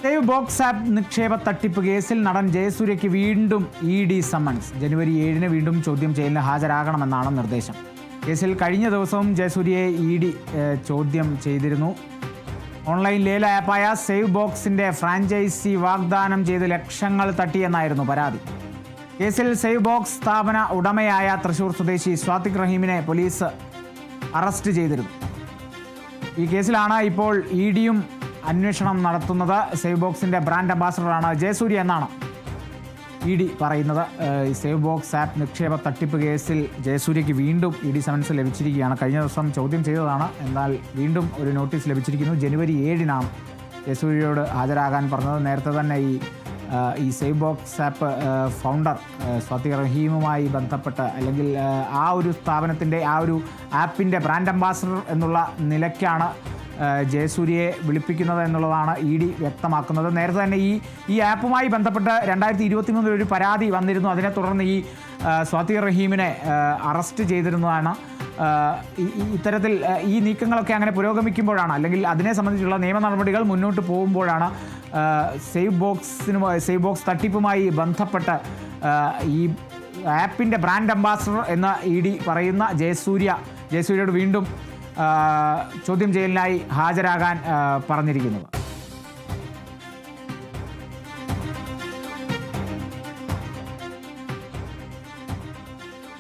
Save box app നിക്ഷേപ തട്ടിപ്പ് കേസിൽ നടൻ ജയസൂര്യയ്ക്ക് വീണ്ടും ED സമ്മൺസ്. ജനുവരി 7-ന് വീണ്ടും ചോദ്യം ചെയ്യലിന് ഹാജരാകണമെന്നാണ് നിർദ്ദേശം. കേസിൽ കഴിഞ്ഞ ദിവസവും ജയസൂര്യയെ ED ചോദ്യം ചെയ്തിരുന്നു. ഓൺലൈൻ ലേല ആപ്പായ സേവ് ബോക്സിന്റെ ഫ്രാഞ്ചൈസി വാഗ്ദാനം ചെയ്ത് ലക്ഷങ്ങൾ തട്ടിയെന്നായിരുന്നു പരാതി. കേസിൽ സേവ് ബോക്സ് സ്ഥാപന ഉടമയായ തൃശൂർ സ്വദേശി സ്വാതിക് റഹീമിനെ പോലീസ് അറസ്റ്റ് ചെയ്തിരുന്നു. ഈ കേസിലാണ് ഇപ്പോൾ EDയും അന്വേഷണം നടത്തുന്നത്. സേവ് ബോക്സിന്റെ ബ്രാൻഡ് അംബാസഡറാണ് ജയസൂര്യ എന്നാണ് ED പറയുന്നത്. സേവ് ബോക്സ് ആപ്പ് നിക്ഷേപ തട്ടിപ്പ് കേസിൽ ജയസൂര്യയ്ക്ക് വീണ്ടും ED സമൻസ് ലഭിച്ചിരിക്കുകയാണ്. കഴിഞ്ഞ ദിവസം ചോദ്യം ചെയ്തതാണ്, എന്നാൽ വീണ്ടും ഒരു നോട്ടീസ് ലഭിച്ചിരിക്കുന്നു. ജനുവരി 7-നാണ് ജയസൂര്യയോട് ഹാജരാകാൻ പറഞ്ഞത്. നേരത്തെ തന്നെ ഈ save box app founder Swathik റഹീമുമായി ബന്ധപ്പെട്ട്, അല്ലെങ്കിൽ ആ ഒരു സ്ഥാപനത്തിൻ്റെ ആ ഒരു ആപ്പിൻ്റെ ബ്രാൻഡ് അംബാസഡർ എന്നുള്ള നിലയ്ക്കാണ് ജയസൂര്യയെ വിളിപ്പിക്കുന്നത് എന്നുള്ളതാണ് ED വ്യക്തമാക്കുന്നത്. നേരത്തെ തന്നെ ഈ ആപ്പുമായി ബന്ധപ്പെട്ട് 2023 ഒരു പരാതി വന്നിരുന്നു. അതിനെ തുടർന്ന് ഈ സ്വാതിക് റഹീമിനെ അറസ്റ്റ് ചെയ്തിരുന്നതാണ്. ഇത്തരത്തിൽ ഈ നീക്കങ്ങളൊക്കെ അങ്ങനെ പുരോഗമിക്കുമ്പോഴാണ്, അല്ലെങ്കിൽ അതിനെ സംബന്ധിച്ചുള്ള നിയമ നടപടികൾ മുന്നോട്ട് പോകുമ്പോഴാണ് സേവ് ബോക്സ് തട്ടിപ്പുമായി ബന്ധപ്പെട്ട് ഈ ആപ്പിൻ്റെ ബ്രാൻഡ് അംബാസഡർ എന്ന് ED പറയുന്ന ജയസൂര്യയോട് വീണ്ടും ചോദ്യം ചെയ്യലിനായി ഹാജരാകാൻ പറഞ്ഞിരിക്കുന്നത്.